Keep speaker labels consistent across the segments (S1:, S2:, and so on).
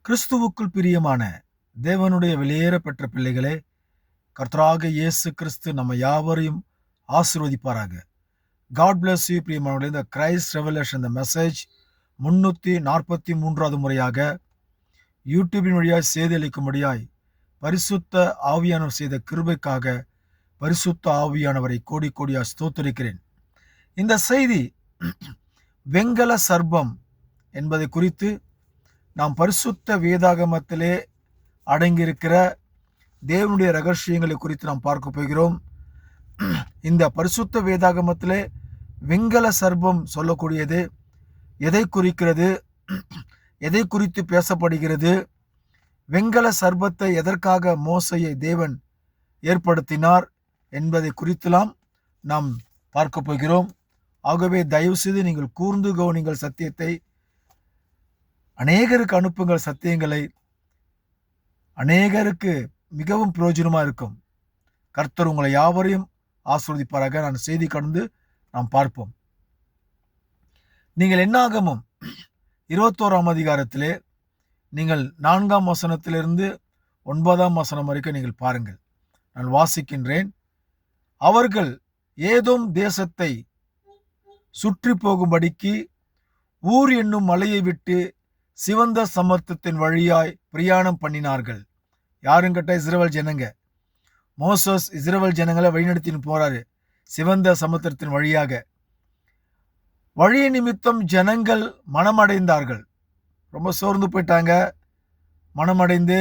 S1: கிறிஸ்துவுக்குள் பிரியமான தேவனுடைய வெளியேறப்பெற்ற பிள்ளைகளே, கர்த்தராக இயேசு கிறிஸ்து நம்ம யாவரையும் ஆசீர்வதிப்பாராக. காட் பிளஸ் யூ பிரியமானவர்களே. இந்த கிரைஸ்ட் ரெவலேஷன் இந்த மெசேஜ் 343வது முறையாக யூடியூபின் வழியாக செய்தி அளிக்கும்படியாய் பரிசுத்த ஆவியானவர் செய்த கிருபைக்காக பரிசுத்த ஆவியானவரை கோடி கோடியாக ஸ்தோத்திரிக்கிறேன். இந்த செய்தி வெங்கல சர்ப்பம் என்பதை குறித்து நாம் பரிசுத்த வேதாகமத்திலே அடங்கியிருக்கிற தேவனுடைய ரகசியங்களை குறித்து நாம் பார்க்க போகிறோம். இந்த பரிசுத்த வேதாகமத்திலே வெங்கல சர்ப்பம் சொல்லக்கூடியது எதை குறிக்கிறது, எதை குறித்து பேசப்படுகிறது, வெங்கல சர்ப்பத்தை எதற்காக மோசையை தேவன் ஏற்படுத்தினார் என்பதை குறித்தெல்லாம் நாம் பார்க்க போகிறோம். ஆகவே தயவு செய்து நீங்கள் கூர்ந்து கவனிங்கள் சத்தியத்தை, அநேகருக்கு அனுப்புங்கள் சத்தியங்களை. அநேகருக்கு மிகவும் பிரயோஜனமாக இருக்கும். கர்த்தர் உங்களை யாவரையும் ஆசீர்வதிப்பாராக. நான் செய்தி கடந்து நாம் பார்ப்போம். நீங்கள் என்னாகமம் 21ஆம் அதிகாரத்திலே நீங்கள் 4ஆம் வசனத்திலிருந்து 9ஆம் வசனம் வரைக்கும் நீங்கள் பாருங்கள். நான் வாசிக்கின்றேன். அவர்கள் ஏதோம் தேசத்தை சுற்றி போகும்படிக்கு ஊர் என்னும் மலையை விட்டு சிவந்த சமுத்திரத்தின் வழியாய் பிரயாணம் பண்ணினார்கள். யாருங்கிட்ட? இஸ்ரவேல் ஜனங்க. மோசஸ் இஸ்ரவேல் ஜனங்களை வழிநடத்தின்னு போறாரு சிவந்த சமுத்திரத்தின் வழியாக. வழி நிமித்தம் ஜனங்கள் மனமடைந்தார்கள். ரொம்ப சோர்ந்து போயிட்டாங்க. மனமடைந்து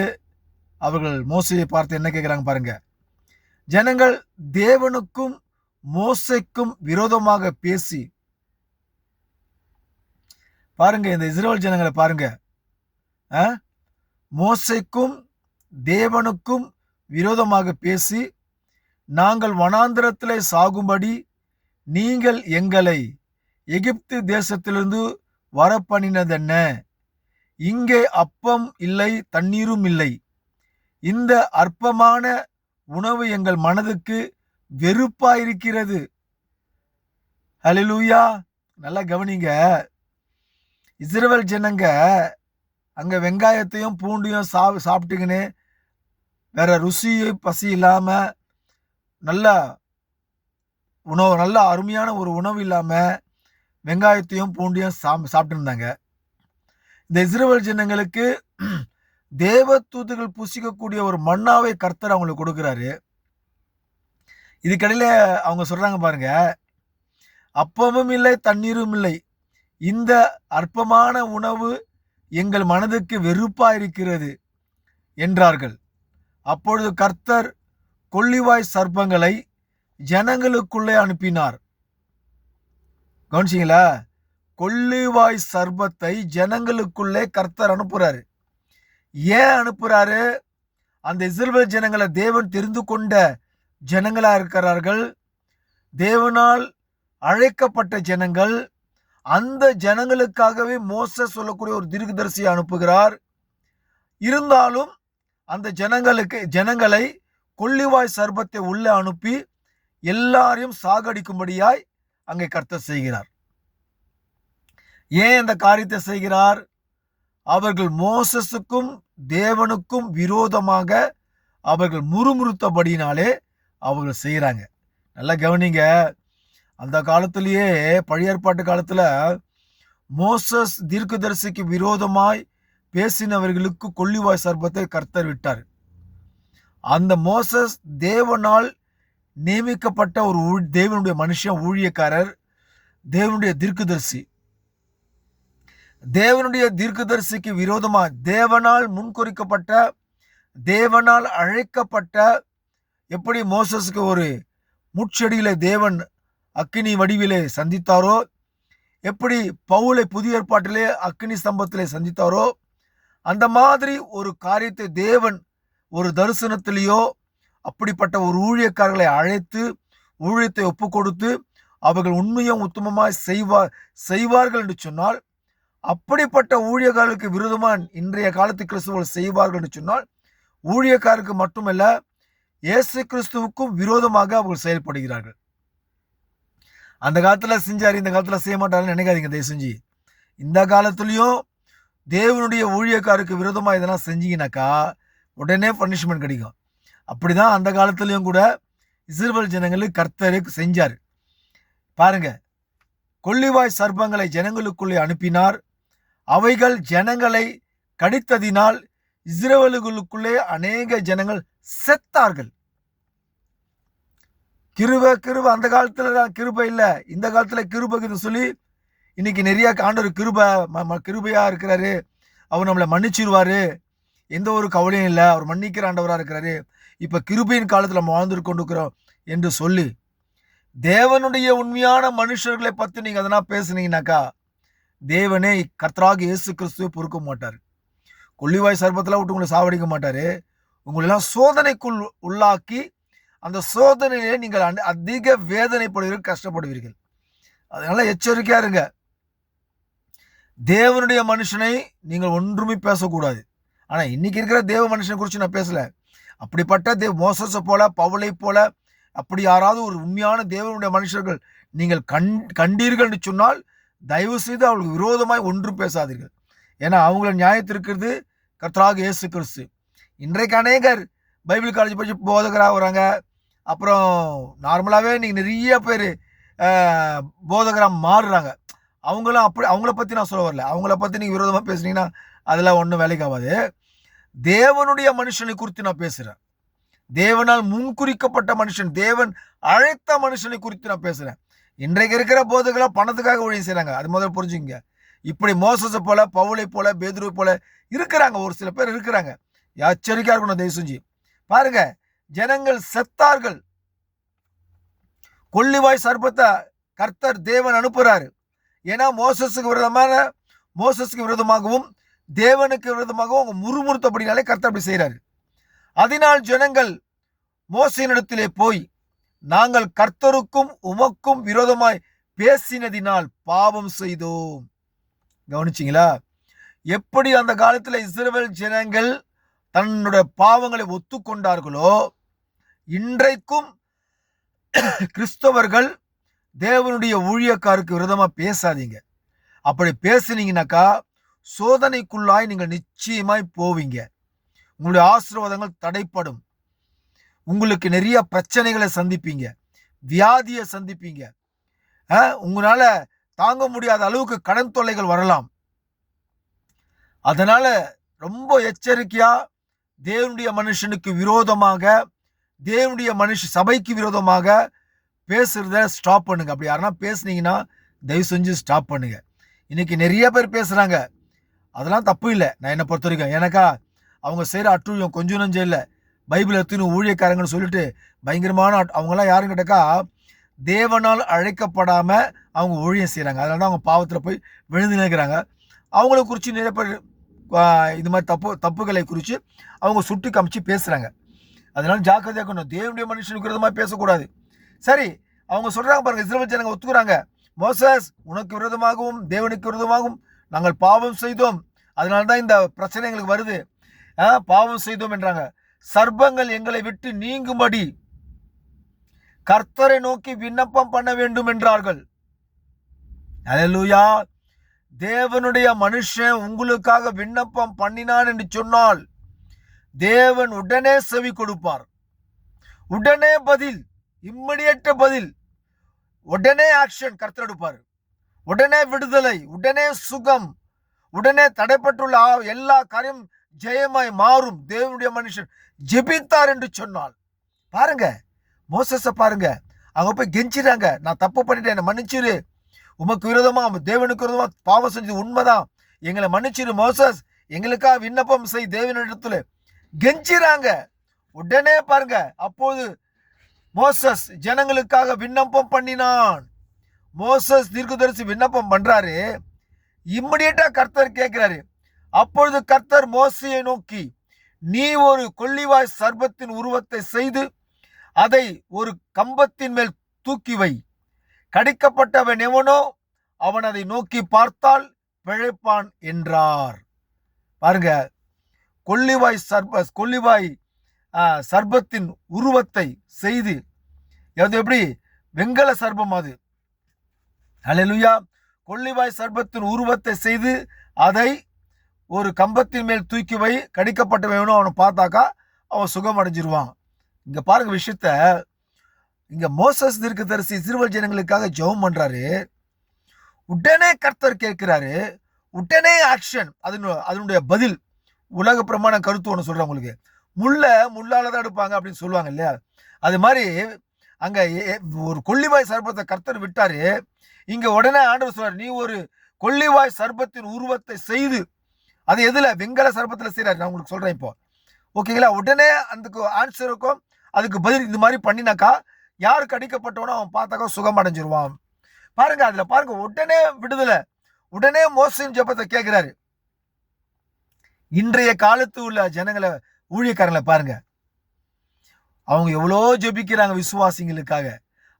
S1: அவர்கள் மோசையை பார்த்து என்ன கேட்குறாங்க பாருங்க. ஜனங்கள் தேவனுக்கும் மோசைக்கும் விரோதமாக பேசி, பாருங்க இந்த இஸ்ரவேல் ஜனங்களை பாருங்க, மோசைக்கும் தேவனுக்கும் விரோதமாக பேசி, நாங்கள் வனாந்திரத்திலே சாகும்படி நீங்கள் எங்களை எகிப்து தேசத்திலிருந்து வரப்பண்ணினதென்ன? இங்கே அப்பம் இல்லை, தண்ணீரும் இல்லை. இந்த அற்பமான உணவு எங்கள் மனதுக்கு வெறுப்பாயிருக்கிறது. ஹல்லேலூயா. நல்லா கவனிங்க. இஸ்ரவேல் ஜனங்க அங்க வெங்காயத்தையும் பூண்டையும் சாப்பிட்டுக்கின்னு வேற ருசியும் பசி இல்லாம நல்ல உணவு, நல்ல அருமையான ஒரு உணவு இல்லாம வெங்காயத்தையும் பூண்டையும் சாப்பிட்டு இருந்தாங்க. இந்த இஸ்ரவேல் ஜனங்களுக்கு தேவ தூதர்கள் புசிக்கக்கூடிய ஒரு மன்னாவை கர்த்தர் அவங்களுக்கு கொடுக்கிறாரு. இதுக்கடையில அவங்க சொல்றாங்க பாருங்க, அப்பமும் இல்லை, தண்ணீரும் இல்லை. இந்த அற்பமான உணவு எங்கள் மனதுக்கு வெறுப்பா இருக்கிறது என்றார்கள். அப்பொழுது கர்த்தர் கொள்ளிவாய் சர்ப்பங்களை ஜனங்களுக்குள்ளே அனுப்பினார். கவனிச்சிங்களா? கொள்ளிவாய் சர்ப்பத்தை ஜனங்களுக்குள்ளே கர்த்தர் அனுப்புறாரு. ஏன் அனுப்புறாரு? அந்த இஸ்ரவேல் ஜனங்களை தேவன் தெரிந்து கொண்ட ஜனங்களா இருக்கிறார்கள். தேவனால் அழைக்கப்பட்ட ஜனங்கள். அந்த ஜனங்களுக்காகவே மோசே சொல்லக்கூடிய ஒரு தீர்க்கதரிசியை அனுப்புகிறார். இருந்தாலும் அந்த ஜனங்களை கொள்ளிவாய் சர்ப்பத்தை உள்ளே அனுப்பி எல்லாரையும் சாகடிக்கும்படியாய் அங்கே கர்த்தர் செய்கிறார். ஏன் இந்த காரியத்தை செய்கிறார்? அவர்கள் மோசஸுக்கும் தேவனுக்கும் விரோதமாக அவர்கள் முறுமுறுத்தபடினாலே அவர்கள் செய்கிறாங்க. நல்லா கவனிங்க. அந்த காலத்திலேயே பழைய ஏற்பாட்டு காலத்துல மோசஸ் தீர்க்கதரிசிக்கு விரோதமாய் பேசினவர்களுக்கு கொள்ளிவாய் சர்ப்பத்தை கர்த்தர் விட்டார். அந்த மோசஸ் தேவனால் நியமிக்கப்பட்ட ஒரு தேவனுடைய மனுஷன், ஊழியக்காரர், தேவனுடைய தீர்க்கதரிசி. தேவனுடைய தீர்க்கதரிசிக்கு விரோதமாக தேவனால் முன்குறிக்கப்பட்ட, தேவனால் அழைக்கப்பட்ட, எப்படி மோசஸுக்கு ஒரு முட்செடியில தேவன் அக்கினி வடிவிலே சந்தித்தாரோ, எப்படி பவுலை புதிய ஏற்பாட்டிலே அக்கினி ஸ்தம்பத்திலே சந்தித்தாரோ, அந்த மாதிரி ஒரு காரியத்தை தேவன் ஒரு தரிசனத்திலேயோ அப்படிப்பட்ட ஒரு ஊழியக்காரர்களை அழைத்து ஊழியத்தை ஒப்பு கொடுத்து அவர்கள் உண்மையும் உத்தமமாய் செய்வார்கள் என்று சொன்னால், அப்படிப்பட்ட ஊழியக்காரர்களுக்கு விரோதமாக இன்றைய காலத்து கிறிஸ்துவர்கள் செய்வார்கள் என்று சொன்னால், ஊழியக்காரருக்கு மட்டுமல்ல இயேசு கிறிஸ்துவுக்கும் விரோதமாக அவர்கள் செயல்படுகிறார்கள். அந்த காலத்துல செஞ்சாரு, இந்த காலத்துல செய்ய மாட்டாருன்னு நினைக்காதீங்க தயவு செஞ்சு. இந்த காலத்துலயும் தேவனுடைய ஊழியக்காருக்கு விரோதமா இதெல்லாம் செஞ்சீங்கன்னாக்கா உடனே பனிஷ்மெண்ட் கிடைக்கும். அப்படிதான் அந்த காலத்திலயும் கூட இஸ்ரவேல் ஜனங்களுக்கு கர்த்தர் செஞ்சார். பாருங்க, கொள்ளிவாய் சர்ப்பங்களை ஜனங்களுக்குள்ளே அனுப்பினார். அவைகள் ஜனங்களை கடித்ததினால் இஸ்ரவேலுக்குள்ளே அநேக ஜனங்கள் செத்தார்கள். கிருபை அந்த காலத்துல தான் கிருபை இல்லை, இந்த காலத்துல கிருபைன்னு சொல்லி இன்னைக்கு நிறைய ஆண்டவர் கிருபையா இருக்கிறாரு, அவர் நம்மளை மன்னிச்சிருவாரு, எந்த ஒரு கவலையும் இல்லை, அவர் மன்னிக்கிற ஆண்டவரா இருக்கிறாரு, இப்ப கிருபையின் காலத்துல நம்ம வாழ்ந்து கொண்டிருக்கிறோம் என்று சொல்லி தேவனுடைய உண்மையான மனுஷர்களை பத்தி நீங்க அதெல்லாம் பேசுனீங்கன்னாக்கா தேவனே கர்த்தராக இயேசு கிறிஸ்துவை பொறுக்க மாட்டார். கொள்ளிவாய் சர்ப்பத்தில் விட்டு உங்களை சாவடிக்க மாட்டாரு. உங்களெல்லாம் சோதனைக்குள் உள்ளாக்கி அந்த சோதனையிலே நீங்கள் அதிக வேதனைப்படுவீர்கள், கஷ்டப்படுவீர்கள். அதனால எச்சரிக்கையா இருங்க. தேவனுடைய மனுஷனை நீங்கள் ஒன்றுமே பேசக்கூடாது. ஆனா இன்னைக்கு இருக்கிற தேவ மனுஷனை குறித்து நான் பேசல. அப்படிப்பட்ட மோசஸை போல, பவுலை போல, அப்படி யாராவது ஒரு உண்மையான தேவனுடைய மனுஷர்கள் நீங்கள் கண்டீர்கள் என்று சொன்னால் தயவு செய்து அவர்களுக்கு விரோதமாய் ஒன்றும் பேசாதீர்கள். ஏன்னா அவங்கள நியாயத்திருக்கிறது கர்த்தராக இயேசு கிறிஸ்து. இன்றைக்கு அநேகர் பைபிள் காலேஜ் படிச்சு போதகராக வராங்க. அப்புறம் நார்மலாகவே நீங்கள் நிறைய பேர் போதகராக மாறுறாங்க. அவங்கள பற்றி நான் சொல்ல வரல. அவங்கள பற்றி நீங்கள் விரோதமாக பேசுனீங்கன்னா அதெல்லாம் ஒன்றும் வேலைக்கு ஆகாது. தேவனுடைய மனுஷனை குறித்து நான் பேசுகிறேன். தேவனால் முன்குறிக்கப்பட்ட மனுஷன், தேவன் அழைத்த மனுஷனை குறித்து நான் பேசுகிறேன். இன்றைக்கு இருக்கிற போதகர்களாக பணத்துக்காக ஊழியம் செய்கிறாங்க, அது முதல்ல புரிஞ்சுங்க. இப்படி மோசஸை போல, பவுலை போல, பேதுருவை போல இருக்கிறாங்க, ஒரு சில பேர் இருக்கிறாங்க. எச்சரிக்கையா இருக்கணும் தயவு செஞ்சு. பாருங்க, ஜனங்கள் செத்தார்கள். கொள்ளிவாய் சர்ப்பத்தை கர்த்தர் தேவன் அனுப்புறாரு. ஏன்னா மோசஸுக்கு விரோதமாகவும் தேவனுக்கு விரோதமாகவும் அவங்க முறுமுறுத்தபடினாலே கர்த்தர் அப்படி செய்யறாரு. அதனால் ஜனங்கள் மோசேயினிடத்திலே போய், நாங்கள் கர்த்தருக்கும் உமக்கும் விரோதமாய் பேசினதினால் பாவம் செய்தோம். கவனிச்சிங்களா? எப்படி அந்த காலத்துல இஸ்ரவேல் ஜனங்கள் தன்னுடைய பாவங்களை ஒத்துக்கொண்டார்களோ, இன்றைக்கும் கிறிஸ்தவர்கள் தேவனுடைய ஊழியக்காருக்கு விரோதமா பேசாதீங்க. அப்படி பேசினீங்கன்னாக்கா சோதனைக்குள்ளாய் நீங்கள் நிச்சயமாய் போவீங்க. உங்களுடைய ஆசீர்வாதங்கள் தடைப்படும். உங்களுக்கு நிறைய பிரச்சனைகளை சந்திப்பீங்க, வியாதியை சந்திப்பீங்க. உங்களால தாங்க முடியாத அளவுக்கு கடன் தொல்லைகள் வரலாம். அதனால ரொம்ப எச்சரிக்கையா தேவனுடைய மனுஷனுக்கு விரோதமாக, தேவனுடைய சபைக்கு விரோதமாக பேசுறத ஸ்டாப் பண்ணுங்க. அப்படி யாருன்னா பேசுனீங்கன்னா தயவு செஞ்சு ஸ்டாப் பண்ணுங்க. இன்னைக்கு நிறைய பேர் பேசுறாங்க, அதெல்லாம் தப்பு இல்லை நான் என்னை பொறுத்த வரைக்கும். எனக்கா அவங்க செய்கிற அட்டுழியம் கொஞ்சம் நஞ்சம் இல்லை. பைபிள் எடுத்துன்னு ஊழியக்காரங்கன்னு சொல்லிட்டு பயங்கரமான அவங்கெல்லாம் யாரும் கேட்டாக்கா தேவனால் அழைக்கப்படாம அவங்க ஊழியம் செய்கிறாங்க. அதனால தான் அவங்க பாவத்தில் போய் விழுந்து நினைக்கிறாங்க. அவங்கள குறித்து நிறைய பேர் இது மாதிரி தப்புகளை குறித்து அவங்க சுட்டி காமிச்சு பேசுகிறாங்க. அதனால ஜாக்கிரதையாக இருக்கணும். தேவனுடைய மனுஷனுக்கு விரோதமாக பேசக்கூடாது. சரி, அவங்க சொல்கிறாங்க பாருங்க, இஸ்ரவேல் ஜனங்க ஒத்துக்குறாங்க, மோசஸ் உனக்கு விரோதமாகவும் தேவனுக்கு விரோதமாகவும் நாங்கள் பாவம் செய்தோம், அதனால தான் இந்த பிரச்சனை எங்களுக்கு வருது, பாவம் செய்தோம் என்றாங்க. சர்ப்பங்கள் எங்களை விட்டு நீங்கும்படி கர்த்தரை நோக்கி விண்ணப்பம் பண்ண வேண்டும் என்றார்கள். அல்லேலூயா. தேவனுடைய மனுஷன் உங்களுக்காக விண்ணப்பம் பண்ணினான் என்று சொன்னால் தேவன் உடனே செவி கொடுப்பார். உடனே பதில், இம்மிடியேட் பதில், உடனே ஆக்ஷன் கர்த்தர் எடுப்பார். உடனே விடுதலை, உடனே சுகம், உடனே தடைப்பட்டுள்ள எல்லா காரியம் ஜெயமாய் மாறும். தேவனுடைய மனுஷன் ஜெபித்தார் என்று சொன்னால் பாருங்க, மோசஸை பாருங்க, அவங்க போய் கெஞ்சிறாங்க, நான் தப்பு பண்ணிட்டேன், என்னை மன்னிச்சிரு, உமக்கு விரோதமா தேவனுக்கு விரோதமா பாவம் செஞ்சது உண்மைதான், எங்களை மன்னிச்சிரு மோசஸ், எங்களுக்காக விண்ணப்பம் செய் தேவனிடத்துல கெஞ்சிறாங்க. உடனே பாருங்க, அப்போது மோசஸ் ஜனங்களுக்காக விண்ணப்பம் பண்ணினான். மோசஸ் தீர்க்கதரிசி விண்ணப்பம் பண்றாரு, இம்மிடியேட்டா கர்த்தர் கேட்கிறாரு. அப்பொழுது கர்த்தர் மோசையை நோக்கி, நீ ஒரு கொள்ளிவாய் சர்ப்பத்தின் உருவத்தை செய்து அதை ஒரு கம்பத்தின் மேல் தூக்கி வை, கடிக்கப்பட்டவன் எவனோ அவன் அதை நோக்கி பார்த்தால் பிழைப்பான் என்றார். பாருங்க, கொள்ளிவாய் சர்ப்பத்தின் உருவத்தை செய்து, எப்படி வெங்கல சர்ப்பம் அது, அல்லேலூயா, கொள்ளிவாய் சர்ப்பத்தின் உருவத்தை செய்து அதை ஒரு கம்பத்தின் மேல் தூக்கி வை, கடிக்கப்பட்டவனும் அவனை பார்த்தாக்கா அவன் சுகம் அடைஞ்சிருவான். இங்க பாருங்க விஷயத்த. இங்க மோசஸ் தீர்க்கதரிசி இஸ்ரவேல் ஜனங்களுக்காக ஜெபம் பண்றாரு. உடனே கர்த்தர் கேட்கிறாரு. உடனே ஆக்ஷன். அதனுடைய பதில். உலக பிரமாண கருத்து ஒன்று சொல்றேன் உங்களுக்கு. முள்ளால தான் எடுப்பாங்க அப்படின்னு சொல்லுவாங்க இல்லையா? அது மாதிரி அங்க ஒரு கொள்ளிவாய் சர்ப்பத்தை கர்த்தர் விட்டாரு. இங்க உடனே ஆண்டவர் சொல்றாரு, நீ ஒரு கொள்ளிவாய் சர்ப்பத்தின் உருவத்தை செய்து, அது எதுல? வெங்கல சர்ப்பத்துல செய்யறாரு. நான் உங்களுக்கு சொல்றேன் இப்போ. ஓகேங்களா? உடனே அந்த ஆன்சருக்கும் அதுக்கு பதில் இந்த மாதிரி பண்ணினாக்கா யார் கடிக்கப்பட்டவனோ அவன் பார்த்தாக்கா சுகம் அடைஞ்சிருவான். பாருங்க, அதுல பாருங்க, உடனே விடுதலை. உடனே மோசேயின் ஜெபத்தை கேட்கிறாரு. இன்றைய காலத்து உள்ள ஜனங்களை, ஊழியக்காரங்களை பாருங்க, அவங்க எவ்வளோ ஜெபிக்கிறாங்க விசுவாசிங்களுக்காக.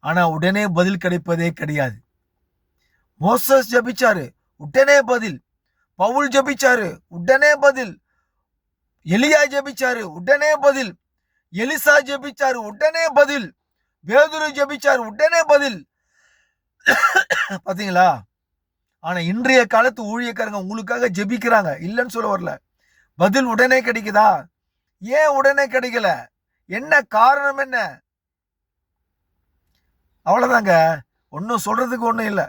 S1: ஆனா உடனே பதில் கிடைப்பதே கிடையாது. மோசஸ் ஜெபிச்சாரு, உடனே பதில். பவுல் ஜெபிச்சாரு, உடனே பதில். எலியா ஜெபிச்சாரு, உடனே பதில். எலிசா ஜெபிச்சாரு, உடனே பதில். பேதுரு ஜெபிச்சாரு, உடனே பதில். பாத்தீங்களா? ஆனா இன்றைய காலத்து ஊழியக்காரங்க உங்களுக்காக ஜெபிக்கிறாங்க, இல்லைன்னு சொல்ல வரல. பதில் உடனே கிடைக்குதா? ஏன் உடனே கிடைக்கல? என்ன காரணம்? என்ன? அவ்வளவுதாங்க. ஒன்னும் சொல்றதுக்கு ஒண்ணும் இல்லை.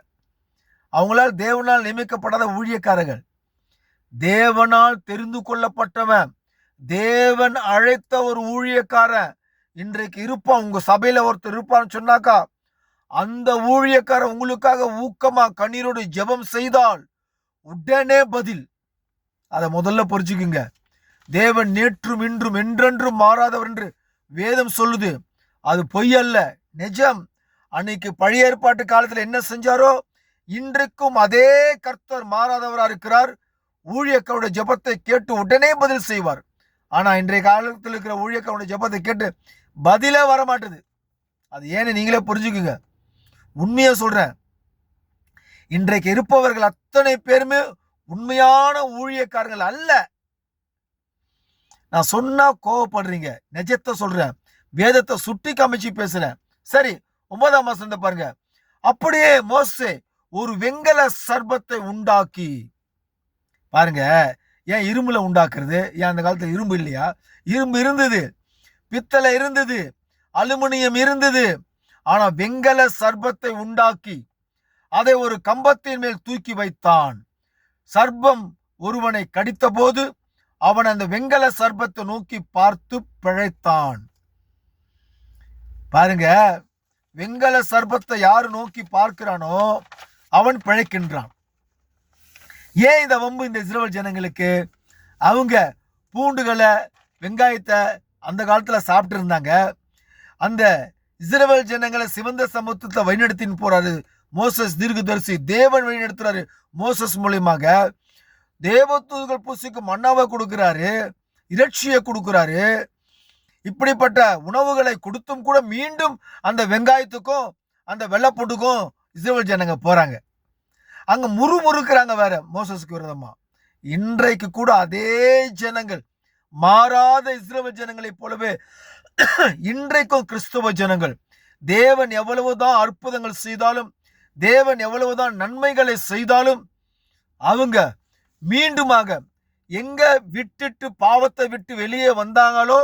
S1: அவங்களால் தேவனால் நியமிக்கப்படாத ஊழியக்காரர்கள், தேவனால் தெரிந்து கொள்ளப்பட்டவன், தேவன் அழைத்த ஒரு ஊழியக்காரன் இன்றைக்கு இருப்பான். உங்க சபையில ஒருத்தர் இருப்பான்னு சொன்னாக்கா, அந்த ஊழியக்காரன் உங்களுக்காக ஊக்கமா கண்ணீரோடு ஜெபம் செய்தால் உடனே பதில். அதை முதல்ல புரிஞ்சுக்குங்க. தேவன் நேற்றும் இன்றும் என்றென்றும் மாறாதவர் என்று வேதம் சொல்லுது. அது பொய் அல்ல, நிஜம். அன்னைக்கு பழைய ஏற்பாட்டு காலத்துல என்ன செஞ்சாரோ இன்றைக்கும் அதே கர்த்தர் மாறாதவரா இருக்கிறார். ஊழியக்காரோட ஜெபத்தை கேட்டு உடனே பதில் செய்வார். ஆனா இன்றைய காலத்தில் இருக்கிற ஊழியக்காரோட ஜெபத்தை கேட்டு பதிலே வரமாட்டுது. அது ஏன்னு நீங்களே புரிஞ்சுக்குங்க. உண்மையா சொல்றேன், இன்றைக்கு இருப்பவர்கள் அத்தனை பேருமே உண்மையான ஊழியக்காரர்கள் அல்ல. நான் சொன்னா கோவப்படுறீங்க, நிஜத்தை சொல்றேன், வேதத்தை சுட்டி காமிச்சு பேசுறேன். சரி, 9ஆம் வசனத்தை பாருங்க. அப்படியே மோசே ஒரு வெங்கல சர்ப்பத்தை உண்டாக்கி, பாருங்க, ஏன் இரும்புல உண்டாக்குறது? ஏன் அந்த காலத்துல இரும்பு இல்லையா? இரும்பு இருந்தது, பித்தளை இருந்தது, அலுமினியம் இருந்தது. ஆனா வெங்கல சர்ப்பத்தை உண்டாக்கி அதை ஒரு கம்பத்தின் மேல் தூக்கி வைத்தான். சர்ப்பம் ஒருவனை கடித்த போது அவன் அந்த வெங்கல சர்ப்பத்தை நோக்கி பார்த்து பிழைத்தான். பாருங்க, வெங்கல சர்ப்பத்தை யாரு நோக்கி பார்க்கிறானோ அவன் பிழைக்கின்றான். ஏன் இந்த வம்பு இந்த இஸ்ரவேல் ஜனங்களுக்கு? அவங்க பூண்டுகளை, வெங்காயத்தை அந்த காலத்துல சாப்பிட்டு இருந்தாங்க. அந்த இஸ்ரவேல் ஜனங்களை சிவந்த சமுத்திரத்தை வழிநடத்தின்னு போறாரு மோசஸ் தீர்க்கதரிசி. தேவன் வழிநடத்துறாரு மோசஸ் மூலியமாக. தேவதூதர்கள் பூசிக்கு மன்னாவை கொடுக்கிறாரு, இறைச்சியை கொடுக்கிறாரு. இப்படிப்பட்ட உணவுகளை கொடுத்தும் கூட மீண்டும் அந்த வெங்காயத்துக்கும் அந்த வெள்ளைப்பூண்டுக்கும் இஸ்ரவேல் ஜனங்க போறாங்க. அங்க முறுமுறுக்கிறாங்க வேற மோசஸ்க்கு விரோதமா. இன்றைக்கு கூட அதே ஜனங்கள், மாறாத இஸ்ரவேல் ஜனங்களை போலவே இன்றைக்கும் கிறிஸ்தவ ஜனங்கள், தேவன் எவ்வளவுதான் அற்புதங்கள் செய்தாலும், தேவன் எவ்வளவுதான் நன்மைகளை செய்தாலும், அவங்க மீண்டுமாக எங்க விட்டுட்டு பாவத்தை விட்டு வெளியே வந்தாங்களோ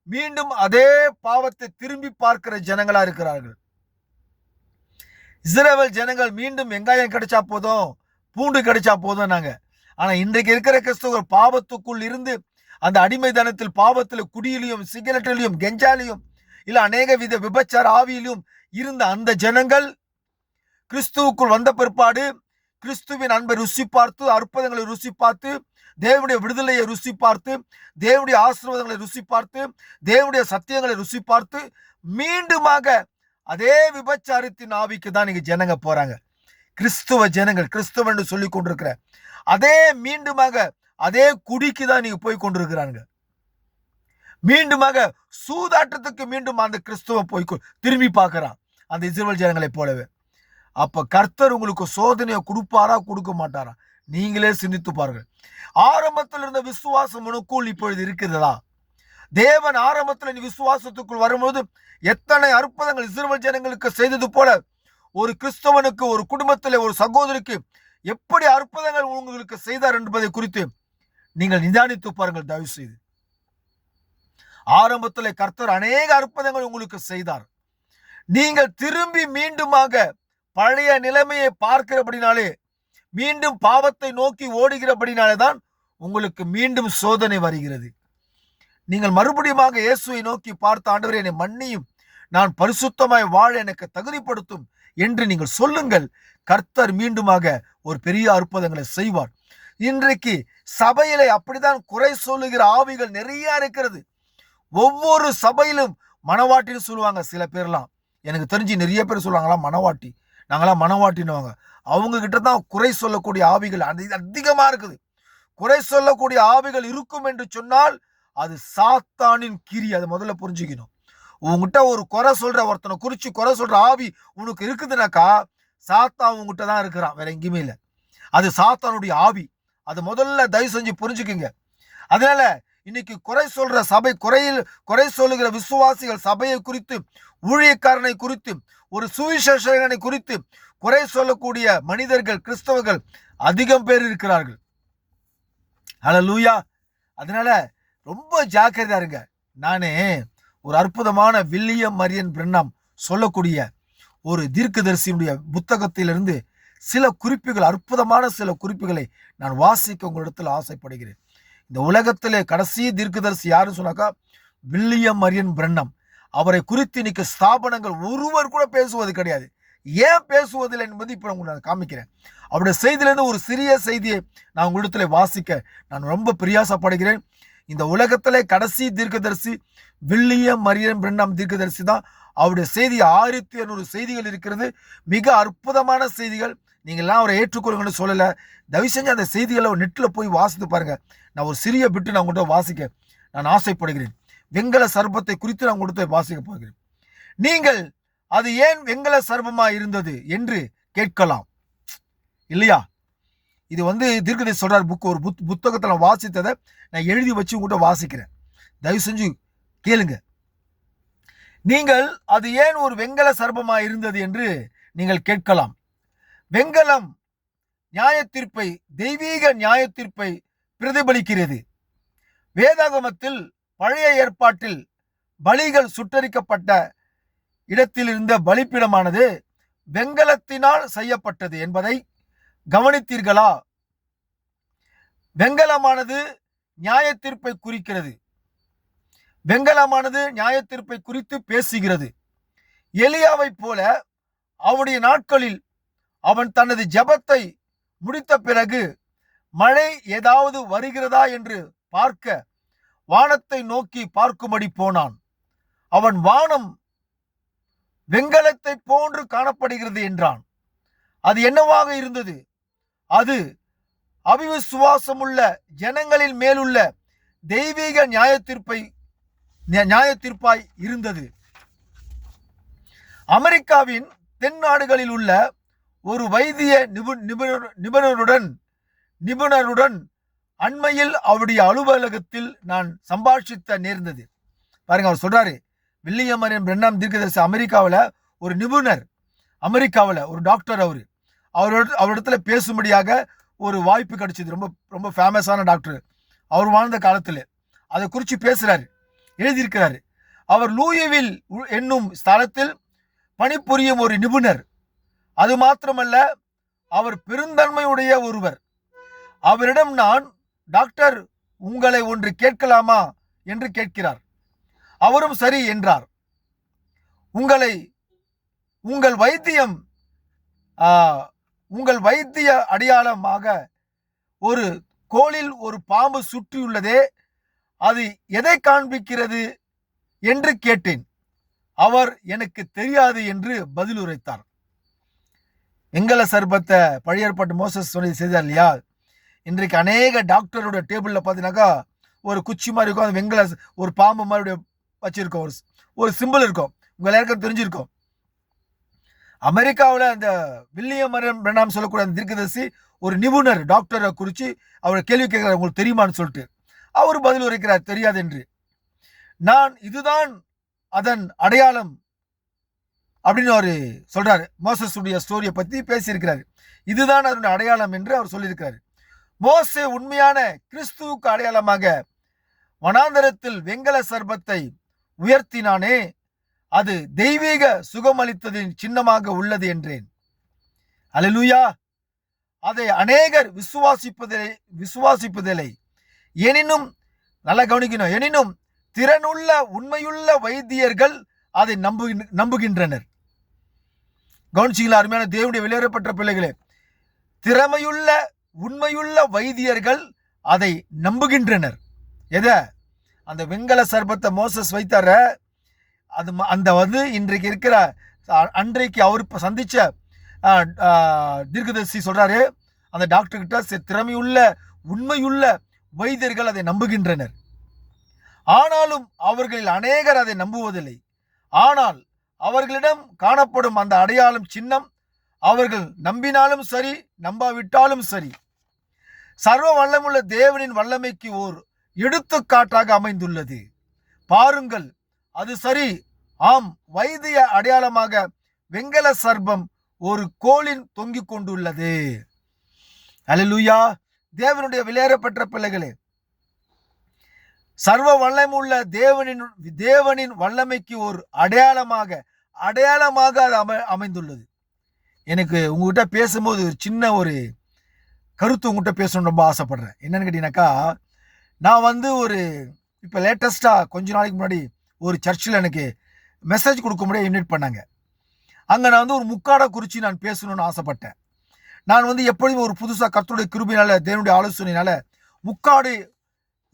S1: மீண்டும் அதே பாவத்தை திரும்பி பார்க்கிற ஜனங்களா இருக்கிறார்கள். இஸ்ரவேல் ஜனங்கள் மீண்டும் வெங்காயம் கிடைச்சா போதும், பூண்டு கிடைச்சா போதும் நாங்க. ஆனா இன்றைக்கு இருக்கிற கிறிஸ்தவர்கள் பாவத்துக்குள் இருந்து அந்த அடிமைதனத்தில், பாவத்தில், குடியிலையும், சிகரெட்டிலையும், கெஞ்சாலையும், இல்ல அநேக வித விபச்சார ஆவியிலும் இருந்த அந்த ஜனங்கள் கிறிஸ்துவுக்குள் வந்த பிற்பாடு கிறிஸ்துவின் அன்பை ருசி பார்த்து, அற்புதங்களை ருசி பார்த்து, தேவனுடைய விடுதலையை ருசி பார்த்து, தேவனுடைய ஆசீர்வாதங்களை ருசி பார்த்து, தேவனுடைய சத்தியங்களை ருசி பார்த்து மீண்டுமாக அதே விபச்சாரத்தின் ஆவிக்கு தான் நீங்க ஜனங்க போறாங்க. கிறிஸ்துவ ஜனங்கள், கிறிஸ்துவ சொல்லி கொண்டிருக்கிற அதே மீண்டுமாக அதே குடிக்கு தான் நீங்க போய் கொண்டிருக்கிறாங்க. மீண்டுமாக சூதாட்டத்துக்கு மீண்டும் அந்த கிறிஸ்துவ போய் திரும்பி பார்க்கிறான், அந்த இஸ்ரவேல் ஜனங்களை போலவே. அப்ப கர்த்தர் உங்களுக்கு சோதனையை கொடுப்பாரா, கொடுக்க மாட்டாரா? நீங்களே சிந்தித்து பாருங்கள். ஆரம்பத்தில் இருந்த விசுவாசம் உனக்குள் இப்பொழுது இருக்கிறதா? தேவன் ஆரம்பத்தில் நீ விசுவாசத்துக்குள் வரும்போது எத்தனை அற்புதங்கள் இஸ்ரவேல் ஜனங்களுக்கு செய்தது போல ஒரு கிறிஸ்தவனுக்கு, ஒரு குடும்பத்தில், ஒரு சகோதரிக்கு எப்படி அற்புதங்கள் உங்களுக்கு செய்தார் என்பதை குறித்து நீங்கள் நிதானித்து பாருங்கள். தயவு செய்து ஆரம்பத்தில் கர்த்தர் அநேக அற்புதங்கள் உங்களுக்கு செய்தார். நீங்கள் திரும்பி மீண்டுமாக பழைய நிலைமையை பார்க்கிறபடினாலே, மீண்டும் பாவத்தை நோக்கி ஓடுகிறபடினாலே தான் உங்களுக்கு மீண்டும் சோதனை வருகிறது. நீங்கள் மறுபடியுமாக இயேசுவை நோக்கி பார்த்து, ஆண்டவரே என்னை மன்னியும், நான் பரிசுத்தமாய் வாழ எனக்கு தகுதிப்படுத்தும் என்று நீங்கள் சொல்லுங்கள். கர்த்தர் மீண்டுமாக ஒரு பெரிய அற்புதங்களை செய்வார். இன்றைக்கு சபையிலே அப்படிதான் குறை சொல்லுகிற ஆவிகள் நிறைய இருக்கிறது. ஒவ்வொரு சபையிலும் மனவாட்டின்னு சொல்லுவாங்க. சில பேர்லாம் எனக்கு தெரிஞ்சு நிறைய பேர் சொல்லுவாங்களாம் மனவாட்டி, நாங்களாம் மனவாட்டின்னுவாங்க. அவங்க கிட்ட தான் குறை சொல்லக்கூடிய ஆவிகள் அதிகமா இருக்குது. குறை சொல்லக்கூடிய ஆவிகள் இருக்கும் என்று சொன்னால் அது சாத்தானின் கிரி. அதை முதல்ல புரிஞ்சுக்கணும். உங்ககிட்ட ஒரு குறை சொல்ற, ஒருத்தனை குறிச்சு குறை சொல்ற ஆவி உனக்கு இருக்குதுனாக்கா சாத்தான் உங்ககிட்ட தான் இருக்கிறான், வேற எங்கேயுமே இல்லை. அது சாத்தானுடைய ஆவி. அது முதல்ல தயவு செஞ்சு புரிஞ்சுக்குங்க. அதனால இன்னைக்கு குறை சொல்ற சபை, குறை சொல்லுகிற விசுவாசிகள், சபையை குறித்து, ஊழியக்காரனை குறித்து, ஒரு சுவிசேஷகனை குறித்து குறை சொல்லக்கூடிய மனிதர்கள், கிறிஸ்தவர்கள் அதிகம் பேர் இருக்கிறார்கள். ஹல்லேலூயா. அதனால ரொம்ப ஜாக்கிரதையா இருங்க. நானே ஒரு அற்புதமான வில்லியம் மரியன் பிரென்னாம் சொல்லக்கூடிய ஒரு தீர்க்கதரிசியினுடைய புத்தகத்திலிருந்து சில குறிப்புகள், அற்புதமான சில குறிப்புகளை நான் வாசிக்க உங்களிடத்தில் ஆசைப்படுகிறேன். இந்த உலகத்திலே கடைசி தீர்க்கதரிசி யாருன்னு சொன்னாக்கா வில்லியம் மரியன் பிரென்னாம். அவரை குறித்து இன்னைக்கு ஸ்தாபனங்கள் ஒருவர் கூட பேசுவது கிடையாது. ஏன் பேசுவதில்லை என்பது இப்போ உங்களுக்கு நான் காமிக்கிறேன். அவருடைய செய்தியிலிருந்து ஒரு சிறிய செய்தியை நான் உங்களிடத்தில் வாசிக்க நான் ரொம்ப பிரயாசப்படுகிறேன். இந்த உலகத்திலே கடைசி தீர்க்கதரிசி வில்லியம் மரியன் பிரென்னாம் தீர்க்கதரிசி தான். அவருடைய செய்தி 1600 செய்திகள் இருக்கிறது. மிக அற்புதமான செய்திகள். நீங்கள்லாம் அவரை ஏற்றுக்கொள்ளுங்கன்னு சொல்லலை. தயவு செஞ்சு அந்த செய்திகளை நெட்டில் போய் வாசித்து பாருங்க. நான் ஒரு சிறிய பிட்டு நான் உங்கள்கிட்ட வாசிக்க நான் ஆசைப்படுகிறேன். வெங்கல சர்ப்பத்தை குறித்து நான் உங்கள்கிட்ட வாசிக்க போகிறேன். நீங்கள் அது ஏன் வெங்கல சர்ப்பமா இருந்தது என்று கேட்கலாம் இல்லையா? இது தீர்க்கதரிசி சொல்றார். ஒரு புத்தகத்தில் வாசித்ததை நான் எழுதி வச்சு உங்கள்கிட்ட வாசிக்கிறேன். தயவு செஞ்சு கேளுங்க. நீங்கள் அது ஏன் ஒரு வெங்கல சர்ப்பமா இருந்தது என்று நீங்கள் கேட்கலாம். வெங்கலம் நியாயத்தீர்ப்பை, தெய்வீக நியாயத்தீர்ப்பை பிரதிபலிக்கிறது. வேதாகமத்தில் பழைய ஏற்பாட்டில் பலிகள் சுட்டரிக்கப்பட்ட இடத்தில் இருந்த பலிப்பீடமானது வெங்கலத்தினால் செய்யப்பட்டது என்பதை கவனித்தீர்களா? வெங்கலமானது நியாயத்தீர்ப்பை குறிக்கிறது. வெங்கலமானது நியாயத்தீர்ப்பை குறித்து பேசுகிறது. எலியாவை போல அவனுடைய நாட்களில் அவன் தனது ஜெபத்தை முடித்த பிறகு மழை ஏதாவது வருகிறதா என்று பார்க்க வானத்தை நோக்கி பார்க்கும்படி போனான். அவன் வானம் வெங்கலத்தை போன்று காணப்படுகிறது என்றான். அது என்னவாக இருந்தது? அது அவிசுவாசமுள்ள ஜனங்களின் மேலுள்ள தெய்வீக நியாயத்தீர்ப்பாய் இருந்தது. அமெரிக்காவின் தென் நாடுகளில் உள்ள ஒரு வைத்திய நிபுணருடன் அண்மையில் அவருடைய அலுவலகத்தில் நான் சம்பாஷித்த நேர்ந்தது. பாருங்க, அவர் சொல்றாரு, வில்லியம் மரியன் பிரென்னாம் தீர்க்கதரிசி அமெரிக்காவில் ஒரு நிபுணர், அமெரிக்காவில் ஒரு டாக்டர். அவரிடத்துல பேசும்படியாக ஒரு வாய்ப்பு கிடைச்சது. ரொம்ப ரொம்ப ஃபேமஸான டாக்டர். அவர் வாழ்ந்த காலத்தில் அதை குறித்து பேசுறாரு, எழுதியிருக்கிறாரு. அவர் லூயிவில் என்னும் ஸ்தலத்தில் பணிபுரியும் ஒரு நிபுணர். அது மாத்திரமல்ல, அவர் பெருந்தன்மையுடைய ஒருவர். அவரிடம் நான், டாக்டர், உங்களை ஒன்று கேட்கலாமா என்று கேட்கிறார். அவரும் சரி என்றார். உங்கள் வைத்திய அடையாளமாக ஒரு கோலில் ஒரு பாம்பு சுற்றியுள்ளதே, அது எதை காண்பிக்கிறது என்று கேட்டேன். அவர் எனக்கு தெரியாது என்று பதில் உரைத்தார். வெங்கல சர்ப்பத்தை பழைய ஏற்பாட்டு மோசஸ் சொல்லி செய்தார் இல்லையா? இன்றைக்கு அநேக டாக்டரோட டேபிள்ல பார்த்தீங்கன்னாக்கா ஒரு குச்சி மாதிரி இருக்கும். அது வெங்கல ஒரு பாம்பு மாதிரி வச்சிருக்கோம். ஒரு சிம்பிள் இருக்கும். உங்க எல்லாருக்கும் தெரிஞ்சிருக்கும். அமெரிக்காவில் அந்த வில்லியம் மரியன் பிரென்னாம் சொல்லக்கூடிய அந்த தீர்க்கதரிசி ஒரு நிபுணர் டாக்டரை குறித்து அவரை கேள்வி கேட்கிறார், உங்களுக்கு தெரியுமான்னு சொல்லிட்டு. அவர் பதில் உரைக்கிறார், தெரியாது என்று. நான் இதுதான் அதன் அடையாளம் அப்படின்னு அவர் சொல்றாரு. மோசஸ் உடைய ஸ்டோரியை பத்தி பேசியிருக்கிறாரு. இதுதான் அதனுடைய அடையாளம் என்று அவர் சொல்லியிருக்கிறாரு. மோசே உண்மையான கிறிஸ்துவுக்கு அடையாளமாக வனாந்தரத்தில் வெங்கல சர்பத்தை உயர்த்தினானே, அது தெய்வீக சுகமளித்ததின் சின்னமாக உள்ளது என்றேன். அல்லேலூயா. அதை அநேகர் விசுவாசிப்பதில்லை. எனினும் நல்லா கவனிக்கணும், எனினும் திறனுள்ள உண்மையுள்ள வைத்தியர்கள் அதை நம்புகின்றனர். கவனிச்சிங்களா அருமையான தேவனுடைய வெளியேறப்பட்ட பிள்ளைகளே? திறமையுள்ள உண்மையுள்ள வைத்தியர்கள் அதை நம்புகின்றனர். எதை? அந்த வெங்கல சர்பத்தை மோசஸ் வைத்தார, அது அந்த இன்றைக்கு இருக்கிற அன்றைக்கு அவர் சந்திச்ச தீர்க்கதரிசி சொல்றாரு, அந்த டாக்டர் கிட்ட திறமையுள்ள உண்மையுள்ள வைத்தியர்கள் அதை நம்புகின்றனர். ஆனாலும் அவர்களில் அநேகர் அதை நம்புவதில்லை. ஆனால் அவர்களிடம் காணப்படும் அந்த அடையாளம் சின்னம் அவர்கள் நம்பினாலும் சரி நம்பாவிட்டாலும் சரி சர்வ வல்லமுள்ள தேவனின் வல்லமைக்கு ஓர் எடுத்துக்காட்டாக அமைந்துள்ளது. பாருங்கள், அது சரி, ஆம், வைத்திய அடையாளமாக வெங்கல சர்பம் ஒரு கோலின் தொங்கிக் கொண்டுள்ளது. அல்லேலூயா. தேவனுடைய வெளியேறப்பட்ட பிள்ளைகளே, சர்வ வல்லமுள்ள தேவனின் வல்லமைக்கு ஒரு அடையாளமாக அது அமைந்துள்ளது. எனக்கு உங்ககிட்ட பேசும்போது ஒரு சின்ன ஒரு கருத்து உங்ககிட்ட பேசணும்னு ரொம்ப ஆசைப்படுறேன். என்னன்னு கேட்டீங்கன்னாக்கா, நான் ஒரு இப்போ லேட்டஸ்டாக கொஞ்ச நாளைக்கு முன்னாடி ஒரு சர்ச்சில் எனக்கு மெசேஜ் கொடுக்க முடியாது இன்வைட் பண்ணாங்க. அங்கே நான் ஒரு முக்காடை குறித்து நான் பேசணும்னு ஆசைப்பட்டேன். நான் எப்பொழுதும் ஒரு புதுசாக கர்த்தருடைய கிருபையினால தேவனுடைய ஆலோசனையினால முக்காடு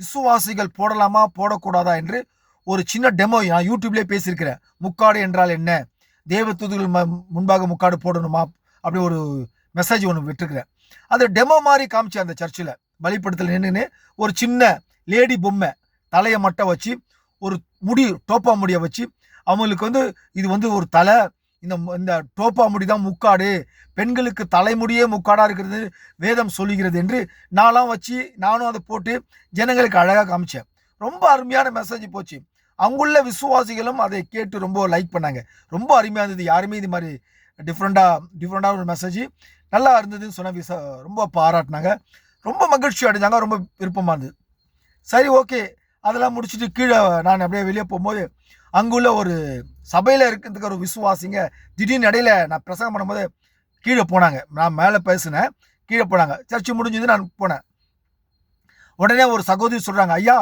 S1: விசுவாசிகள் போடலாமா போடக்கூடாதா என்று ஒரு சின்ன டெமோ நான் யூடியூப்லேயே பேசியிருக்கிறேன். முக்காடு என்றால் என்ன, தேவ தூதுகள் முன்பாக முக்காடு போடணுமா, அப்படி ஒரு மெசேஜ் ஒன்று விட்டுருக்கிறேன். அது டெமோ மாதிரி காமிச்சு அந்த சர்ச்சில் பலிப்படுத்தல் நின்று ஒரு சின்ன லேடி பொம்மை தலையை மட்டும் வச்சு ஒரு முடி டோப்பா முடியை வச்சு அவங்களுக்கு இது ஒரு தலை, இந்த டோப்பா முடி தான் முக்காடு, பெண்களுக்கு தலைமுடியே முக்காடாக இருக்கிறது வேதம் சொல்லுகிறது என்று நானும் அதை போட்டு ஜனங்களுக்கு அழகாக காமிச்சேன். ரொம்ப அருமையான மெசேஜ் போச்சு. அங்குள்ள விசுவாசிகளும் அதை கேட்டு ரொம்ப லைக் பண்ணாங்க. ரொம்ப அருமையாக இருந்தது. யாருமே இது மாதிரி டிஃப்ரெண்டாக ஒரு மெசேஜ் நல்லா இருந்ததுன்னு சொன்ன ரொம்ப பாராட்டினாங்க. ரொம்ப மகிழ்ச்சி அடைஞ்சாங்க. ரொம்ப விருப்பமாக இருந்தது. சரி, ஓகே, அதெல்லாம் முடிச்சுட்டு கீழே நான் அப்படியே வெளியே போகும்போது அங்குள்ள ஒரு சபையில் இருக்கிறதுக்கு ஒரு விசுவாசிங்க திடீர்னு இடையில நான் பிரசங்கம் பண்ணும்போது கீழே போனாங்க. நான் மேலே பேசினேன், கீழே போனாங்க. சர்ச்சு முடிஞ்சது, நான் போனேன். உடனே ஒரு சகோதரி சொல்கிறாங்க, ஐயா,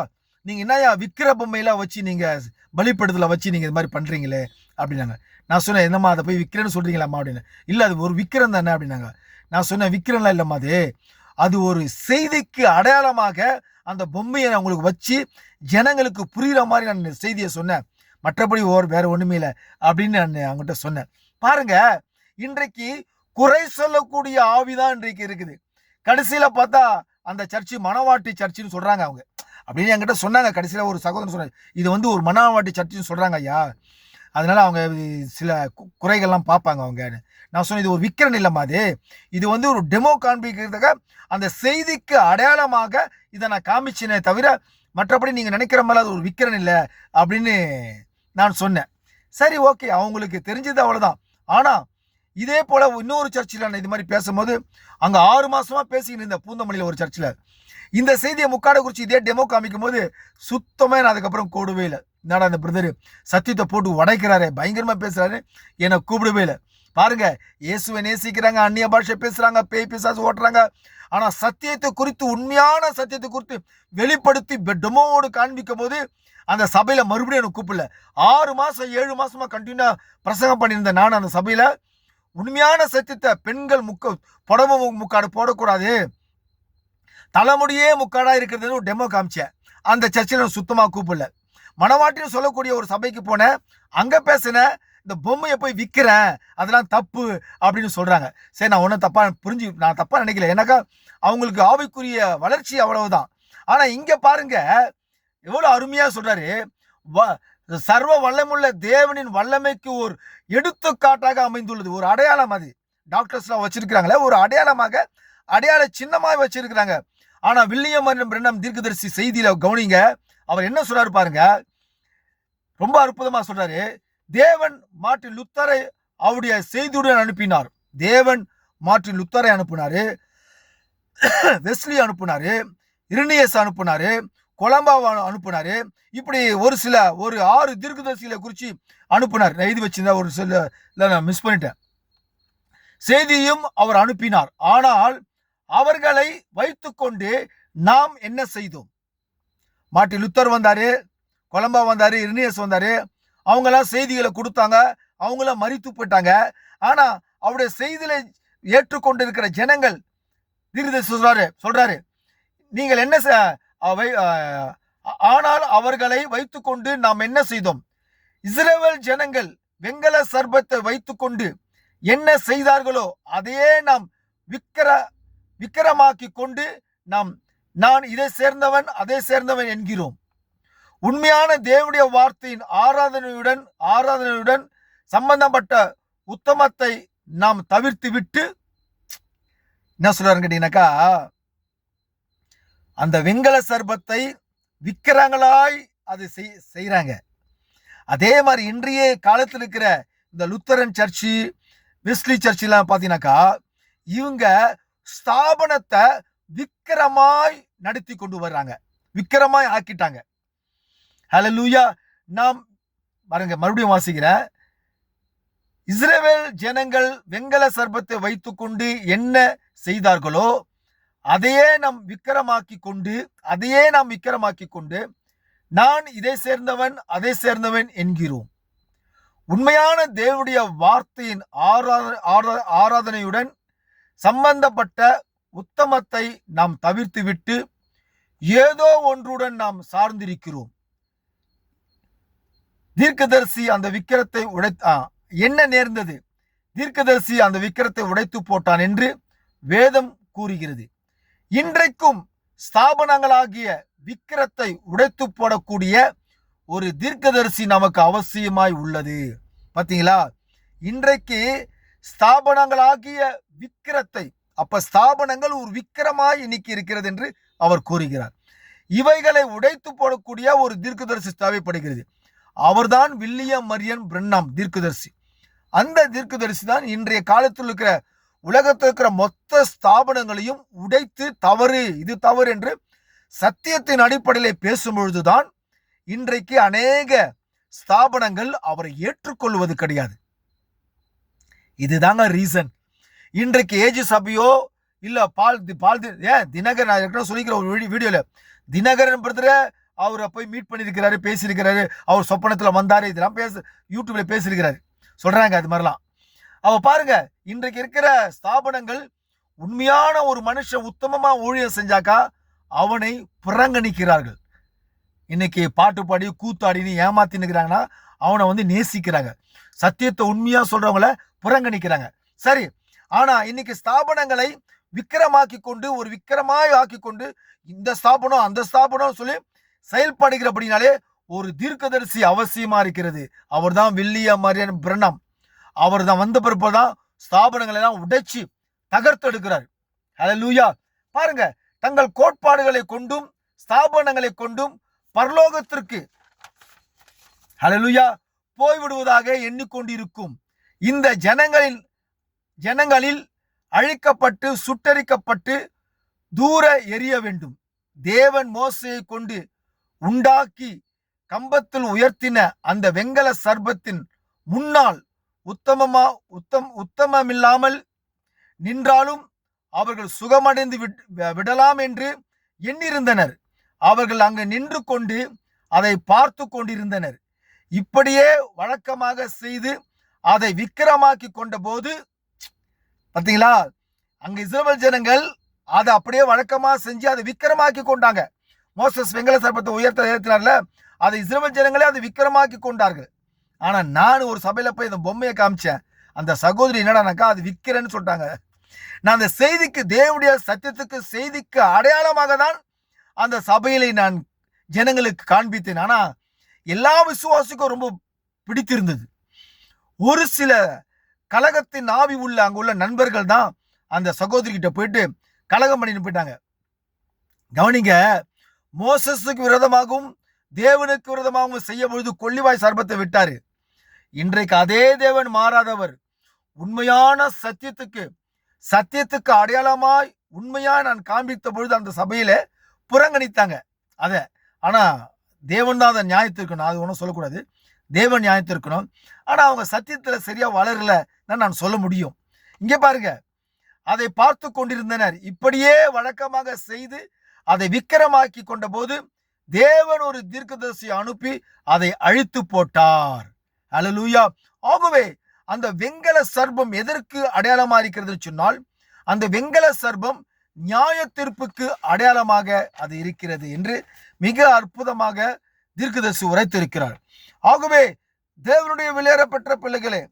S1: நீங்கள் என்னையா விக்கிர பொம்மையெல்லாம் வச்சு நீங்கள் பலிப்படுத்தலை வச்சு நீங்கள் இது மாதிரி பண்ணுறீங்களே அப்படின்னாங்க. நான் சொன்னேன், என்னம்மா அதை போய் விற்கிறேன்னு சொல்கிறீங்களாம்மா அப்படின்னு. இல்லை, அது ஒரு விக்கிரம் தானே அப்படின்னாங்க. நான் சொன்னேன், விக்கிரம்லாம் இல்லைம்மா, அது ஒரு செய்திக்கு அடையாளமாக அந்த பொம்மையை நான் உங்களுக்கு வச்சு ஜனங்களுக்கு புரிகிற மாதிரி நான் செய்தியை சொன்னேன். மற்றபடி வேற ஒன்றுமே இல்லை அப்படின்னு நான் அவங்ககிட்ட சொன்னேன். பாருங்க, இன்றைக்கு குறை சொல்லக்கூடிய ஆவிதான் இன்றைக்கு இருக்குது. கடைசியில் பார்த்தா அந்த சர்ச்சு மணவாட்டி சர்ச்சுன்னு சொல்கிறாங்க அவங்க அப்படின்னு என்கிட்ட சொன்னாங்க. கடைசியில் ஒரு சகோதரன் சொன்னாங்க, இது ஒரு மணவாட்டி சர்ச்சுன்னு சொல்கிறாங்க ஐயா, அதனால அவங்க சில குறைகள்லாம் பார்ப்பாங்க அவங்கன்னு. நான் சொன்னேன், இது ஒரு விக்கிரன் இல்லைம்மா, இது ஒரு டெமோ காண்பிக்கிறதுக்காக அந்த செய்திக்கு அடையாளமாக இதை நான் காமிச்சினே தவிர மற்றபடி நீங்கள் நினைக்கிற மாதிரி அது ஒரு விக்கிரன் இல்லை அப்படின்னு நான் சொன்னேன். சரி, ஓகே, அவங்களுக்கு தெரிஞ்சது அவ்வளோதான். ஆனால் இதே போல் இன்னொரு சர்ச்சில் நான் இது மாதிரி பேசும்போது அங்கே 6 மாதமாக பேசிக்கிட்டு இருந்த பூந்தமல்லியில் ஒரு சர்ச்சில் இந்த செய்தியை முக்காடை குறித்து இதே டெமோ காமிக்கும் போது சுத்தமாக நான் அதுக்கப்புறம் கூடவே இல்லை. என்னடா அந்த பிரதர் சத்தியத்தை போட்டு உடைக்கிறாரு, பயங்கரமாக பேசுகிறாரு, என்னை கூப்பிடவே இல்லை. பாருங்க, இயேசுவை நேசிக்கிறாங்க, அந்நிய பாஷை பேசுகிறாங்க, பேய் பிசாசு ஓட்டுறாங்க. ஆனால் சத்தியத்தை குறித்து, உண்மையான சத்தியத்தை குறித்து வெளிப்படுத்தி டெமோவோடு காண்பிக்கும் போது அந்த சபையில் மறுபடியும் எனக்கு கூப்பிடல. 6 மாதம் 7 மாதமாக கண்டினியூ பிரசங்கம் பண்ணியிருந்தேன். நான் அந்த சபையில் உண்மையான சத்தியத்தை, பெண்கள் புடவை முக்காடு போடக்கூடாது, தலைமுடியே முக்காடாக இருக்கிறதுன்னு ஒரு டெமோ காமிச்சேன். அந்த சர்ச்சில் சுத்தமாக கூப்பிடல. மணவாட்டின்னு சொல்லக்கூடிய ஒரு சபைக்கு போனேன், அங்கே பேசினேன், இந்த பொம்மையை போய் விற்கிறேன், அதெல்லாம் தப்பு அப்படின்னு சொல்கிறாங்க. சரி, நான் ஒன்றும் நான் தப்பாக நினைக்கல, ஏன்னாக்கா அவங்களுக்கு ஆவிக்குரிய வளர்ச்சி அவ்வளவுதான். ஆனால் இங்கே பாருங்க, எவ்வளோ அருமையாக சொல்கிறாரு, சர்வ வல்லமுள்ள தேவனின் வல்லமைக்கு ஒரு எடுத்துக்காட்டாக அமைந்துள்ளது. ஒரு அடையாளம், அது டாக்டர்ஸ்லாம் வச்சிருக்கிறாங்களே, ஒரு அடையாளமாக, அடையாள சின்னமாக வச்சிருக்கிறாங்க. ஆனால் வில்லியம் பிரண்ணம் தீர்க்கதரிசி செய்தியில கவனிங்க, அவர் என்ன சொல்றாரு பாருங்க, ரொம்ப அற்புதமா சொல்றாரு. தேவன் மார்ட்டின் லூத்தரை அவருடைய செய்தியுடன் அனுப்பினார். தேவன் மார்ட்டின் லூத்தரை அனுப்பினாரு. வெஸ்லி அனுப்புனாரு, இரினியஸ் அனுப்புனாரு, கொலம்பாவை அனுப்புனாரு. இப்படி ஒரு 6 தீர்க்கதரிசிகளை குறித்து அனுப்புனார். நான் எழுதி வச்சிருந்தா ஒரு சில நான் மிஸ் பண்ணிட்டேன். செய்தியும் அவர் அனுப்பினார். ஆனால் அவர்களை வைத்துக்கொண்டு நாம் என்ன செய்தோம்? மார்ட்டின் லூத்தர் வந்தாரு, கொலம்பா வந்தாரு, இரினியஸ் வந்தாரு. அவங்கெல்லாம் செய்திகளை கொடுத்தாங்க, அவங்களாம் மரித்து போயிட்டாங்க. ஆனா அவருடைய செய்திகளை ஏற்றுக்கொண்டிருக்கிற ஜனங்கள் தீர்க்கதரிசி சொல்றாரு, நீங்கள் என்ன ஆனால் அவர்களை வைத்துக்கொண்டு நாம் என்ன செய்தோம்? இஸ்ரவேல் ஜனங்கள் வெங்கல சர்பத்தை வைத்துக்கொண்டு என்ன செய்தார்களோ அதையே நாம் விக்கிரமாக்கி கொண்டு நான் இதை சேர்ந்தவன் அதை சேர்ந்தவன் என்கிறோம். உண்மையான தேவனுடைய வார்த்தையின் ஆராதனையுடன் சம்பந்தப்பட்ட உத்தமத்தை நாம் தவிர்த்து விட்டு என்ன சொல்றாரு கேட்டீங்கன்னாக்கா, அந்த வெங்கல சர்பத்தை விற்கிறாங்களாய் அது செய்யறாங்க. அதே மாதிரி இன்றைய காலத்தில் இருக்கிற இந்த லுத்தரன் சர்ச்சு, வெஸ்லி சர்ச்செல்லாம் பார்த்தீங்கன்னாக்கா, இவங்க ஸ்தாபனத்தை விக்கிரமாய் நடத்தி கொண்டு வர்றாங்க, விக்கிரமாய் ஆக்கிட்டாங்க. ஹல்லேலூயா. நாம் பாருங்க, மறுபடியும் வாசிக்கிறேன். இஸ்ரவேல் ஜனங்கள் வெங்கல சர்பத்தை வைத்துக்கொண்டு என்ன செய்தார்களோ அதையே நாம் விக்கிரமாக்கி கொண்டு நான் இதை சேர்ந்தவன் அதை சேர்ந்தவன் என்கிறோம். உண்மையான தேவனுடைய வார்த்தையின் ஆராதனையுடன் சம்பந்தப்பட்ட உத்தமத்தை நாம் தவிர்த்து விட்டு ஏதோ ஒன்றுடன் நாம் சார்ந்திருக்கிறோம். தீர்க்கதரிசி அந்த விக்கிரத்தை என்ன நேர்ந்தது? தீர்க்கதரிசி அந்த விக்கிரத்தை உடைத்து போட்டான் என்று வேதம் கூறுகிறது. இன்றைக்கும் ஸ்தாபனங்களாகிய விக்கிரத்தை உடைத்து போடக்கூடிய ஒரு தீர்க்கதரிசி நமக்கு அவசியமாய் உள்ளது. பார்த்தீங்களா? இன்றைக்கு ஸ்தாபனங்களாகிய விக்கிரத்தை, அப்ப ஸ்தாபனங்கள் ஒரு விக்கிரமாய் இன்னைக்கு இருக்கிறது என்று அவர் கூறுகிறார். இவைகளை உடைத்து போடக்கூடிய ஒரு தீர்க்கதரிசி தேவைப்படுகிறது. அவர்தான் வில்லியம் மரியன் பிரண்ணாம் தீர்க்கதரிசி. அந்த தீர்க்கதரிசி தான் இன்றைய காலத்தில் இருக்கிற உலகத்தில் இருக்கிற மொத்த ஸ்தாபனங்களையும் உடைத்து இது தவறு என்று சத்தியத்தின் அடிப்படையில் பேசும் பொழுதுதான் இன்றைக்கு அநேக ஸ்தாபனங்கள் அவரை ஏற்றுக்கொள்வது கிடையாது. இதுதாங்க ரீசன். இன்றைக்கு ஏஜி சபையோ இல்ல தினகரன், நான் ஏற்கனவே சொல்லிக்கிற ஒரு வீடியோல தினகரன் பிரதர அவரை போய் மீட் பண்ணியிருக்கிறாரு, பேசியிருக்கிறாரு, அவர் சொப்பனத்துல வந்தாரு, இதெல்லாம் யூடியூப்ல பேசியிருக்கிறாரு, சொல்றாங்க. அது மாதிரிலாம் பாருங்க, இன்றைக்கு இருக்கிற ஸ்தாபனங்கள் உண்மையான ஒரு மனுஷன் உத்தமமா ஊழியம் செஞ்சாக்கா அவனை புறங்கணிக்கிறார்கள். இன்னைக்கு பாட்டு பாடி கூத்தாடின்னு ஏமாத்தி நிற்கிறாங்கன்னா அவனை நேசிக்கிறாங்க. சத்தியத்தை உண்மையா சொல்றவங்கள புறங்கணிக்கிறாங்க. சரி, ஆனா இன்னைக்கு ஸ்தாபனங்களை விக்கிரமாக்கி கொண்டு ஒரு விக்கிரமாய் ஆக்கி கொண்டு இந்த ஸ்தாபனம் அந்த ஸ்தாபனம் சொல்லி செயல்படுகிறபடினாலே ஒரு தீர்க்கதரிசி அவசியமா இருக்கிறது. அவர் தான் வில்லியம் மரியன் பிரண்ணாம். அவர் தான் வந்த பிறப்புதான் ஸ்தாபனங்களை எல்லாம் உடைச்சி தகர்த்தெடுக்கிறார். ஹல்லேலூயா. பாருங்க, தங்கள் கோட்பாடுகளை கொண்டும் ஸ்தாபனங்களை கொண்டும் பரலோகத்திற்கு ஹல்லேலூயா போய்விடுவதாக எண்ணிக்கொண்டிருக்கும் இந்த ஜனங்களில் அழிக்கப்பட்டு சுட்டரிக்கப்பட்டு தூர எரிய வேண்டும். தேவன் மோசையை கொண்டு உண்டாக்கி கம்பத்தில் உயர்த்தின அந்த வெங்கல சர்பத்தின் முன்னால் உத்தமமில்லாமல் நின்றாலும் அவர்கள் சுகமடைந்து விடலாம் என்று எண்ணிருந்தனர். அவர்கள் அங்கு நின்று கொண்டு அதை பார்த்து கொண்டிருந்தனர். இப்படியே வழக்கமாக செய்து அதை விக்கிரமாக்கி கொண்ட போது, பார்த்தீங்களா, அங்க இஸ்ரவேல் ஜனங்கள் அதை அப்படியே வழக்கமா செஞ்சு அதை விக்கிரமாக்கி கொண்டாங்க. மோசஸ் வெங்கல சர்பத்தை உயர்த்தினார்ல, அதை இஸ்ரவேல் ஜனங்களே அதை விக்கிரமாக்கி கொண்டார்கள். ஆனா நான் ஒரு சபையில போய் இந்த பொம்மையை காமிச்சேன். அந்த சகோதரி என்னடானாக்கா அது விக்கிறேன்னு சொல்லிட்டாங்க. நான் அந்த செய்திக்கு, தேவனுடைய சத்தியத்துக்கு செய்திக்கு அடையாளமாக தான் அந்த சபையிலே நான் ஜனங்களுக்கு காண்பித்தேன். ஆனா எல்லா விசுவாசிக்கும் ரொம்ப பிடித்திருந்தது. ஒரு சில கலகத்தின் ஆவி உள்ள அங்க உள்ள நண்பர்கள் தான் அந்த சகோதரி கிட்ட போயிட்டு கலகம் பண்ணிட்டு போயிட்டாங்க. கவனிங்க, மோசஸுக்கு விரோதமாகவும் தேவனுக்கு விரோதமாகவும் செய்ய பொழுது கொள்ளிவாய் சர்பத்தை விட்டாரு. இன்றைக்கு அதே தேவன் மாறாதவர். உண்மையான சத்தியத்துக்கு அடையாளமாய் உண்மையா நான் காண்பித்த பொழுது அந்த சபையில புறங்கணித்தாங்க அத. ஆனா தேவன் தான் அதை நியாயத்திருக்கணும், அது ஒன்றும் சொல்லக்கூடாது. தேவன் நியாயத்திருக்கணும். ஆனா அவங்க சத்தியத்துல சரியா வளரல நான் சொல்ல முடியும். இங்க பாருங்க, அதை பார்த்து கொண்டிருந்தனர். இப்படியே வழக்கமாக செய்து அதை விக்கிரமாக்கி கொண்ட போது தேவன் ஒரு தீர்க்கதரிசியை அனுப்பி அதை அழித்து போட்டார். அல்லேலூயா. ஆகவே அந்த வெங்கல சர்ப்பம் எதற்கு அடையாளமா இருக்கிறது சொன்னால், அந்த வெங்கல சர்ப்பம் நியாய தீர்ப்புக்கு அடையாளமாக அது இருக்கிறது என்று மிக அற்புதமாக தீர்க்கதரிசி உரைத்திருக்கிறார். ஆகவே தேவனுடைய வெளியேறப்பட்ட பிள்ளைகளே,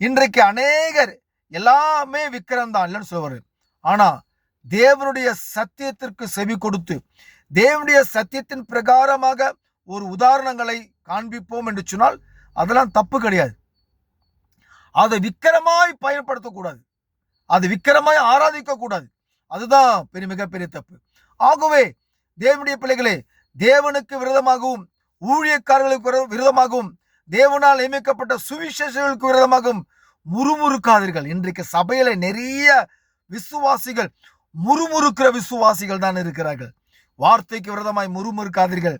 S1: இன்றைக்கு அநேகர் எல்லாமே விக்கிரம் தான் இல்லைன்னு சொல்லுவாரு. ஆனா தேவனுடைய சத்தியத்திற்கு செவி கொடுத்து தேவனுடைய சத்தியத்தின் பிரகாரமாக ஒரு உதாரணங்களை காண்பிப்போம் என்று சொன்னால் அதெல்லாம் தப்பு கிடையாது. அதை விக்கிரமாய் பயன்படுத்தக்கூடாது, அது விக்கிரமாய் ஆராதிக்க கூடாது. அதுதான் மிகப்பெரிய தப்பு. ஆகவே தேவனுடைய பிள்ளைகளே, தேவனுக்கு விரோதமாகவும் ஊழியக்காரர்களுக்கு விரோதமாகவும் தேவனால் நியமிக்கப்பட்ட சுவிசேஷங்களுக்கு விரோதமாகவும் முறுமுறுக்காதீர்கள். இன்றைக்கு சபையில நிறைய விசுவாசிகள் முறுமுறுக்கிற விசுவாசிகள் தான் இருக்கிறார்கள். வார்த்தைக்கு விரோதமாய் முறுமுறுக்காதீர்கள்,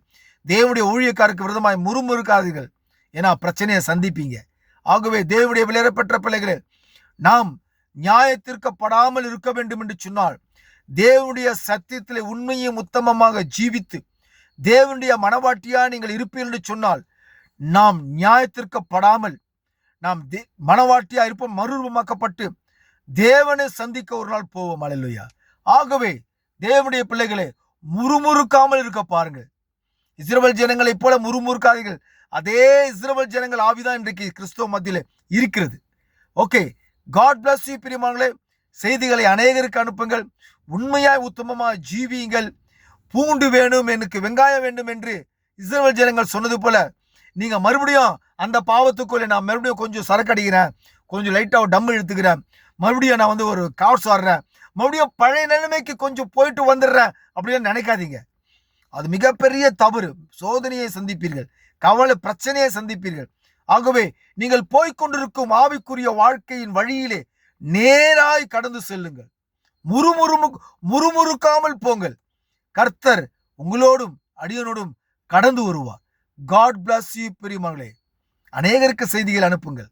S1: தேவனுடைய ஊழியக்காரருக்கு விரோதமாய் முறுமுறுக்காதீர்கள். ஏன்னா பிரச்சனையை சந்திப்பீங்க. ஆகவே தேவனுடைய வெளியேறப்பட்ட பிள்ளைகளே, நாம் நியாயத்திற்கப்படாமல் இருக்க வேண்டும் என்று சொன்னால் தேவனுடைய சத்தியத்திலே உண்மையும் உத்தமமாக ஜீவித்து தேவனுடைய மனவாட்டியா நீங்கள் இருப்பீர்கள் என்று சொன்னால் நாம் நியாயத்திற்கப்படாமல் நாம் மனவாட்டியா இருப்போம், மறுரூபமாக்கப்பட்டு தேவனை சந்திக்க ஒரு நாள் போவோம். அல்லேலூயா. ஆகவே தேவனுடைய பிள்ளைகளே, முறுமுறுக்காமல் இருக்க பாருங்க. இஸ்ரவேல் ஜனங்களை போல முறுமுறுக்காதீர்கள். அதே இஸ்ரவேல் ஜனங்கள் ஆவிதான் இன்றைக்கு கிறிஸ்துவ மத்தியில இருக்கிறது. ஓகே, காட் பிளஸ் யூ பிரியமானங்களே. செய்திகளை அநேகருக்கு அனுப்புங்கள். உண்மையாய் உத்தமமாய் ஜீவியுங்கள். பூண்டு வேணும், எனக்கு வெங்காயம் வேண்டும் என்று இஸ்ரவேல் ஜனங்கள் சொன்னது போல நீங்க மறுபடியும் அந்த பாவத்துக்குள்ள நான் மறுபடியும் கொஞ்சம் சரக்கு அடிக்கிறேன், கொஞ்சம் லைட்டா டம் இழுத்துக்கிறேன், மறுபடியும் நான் ஒரு கார்ஸ் ஆடுறேன், மறுபடியும் பழைய நிலைமைக்கு கொஞ்சம் போயிட்டு வந்துடுறேன் அப்படின்னு நினைக்காதீங்க. அது மிகப்பெரிய தவறு. சோதனையை சந்திப்பீர்கள், கவலை பிரச்சனையை சந்திப்பீர்கள். ஆகவே நீங்கள் போய்கொண்டிருக்கும் ஆவிக்குரிய வாழ்க்கையின் வழியிலே நேராய் கடந்து செல்லுங்கள். முறுமுறுக்காமல் போங்கள். கர்த்தர் உங்களோடும் அடியனோடும் கடந்து வருவார். காட் பிளஸ் யூ பிரியமானங்களே. அநேகருக்கு செய்திகள் அனுப்புங்கள்.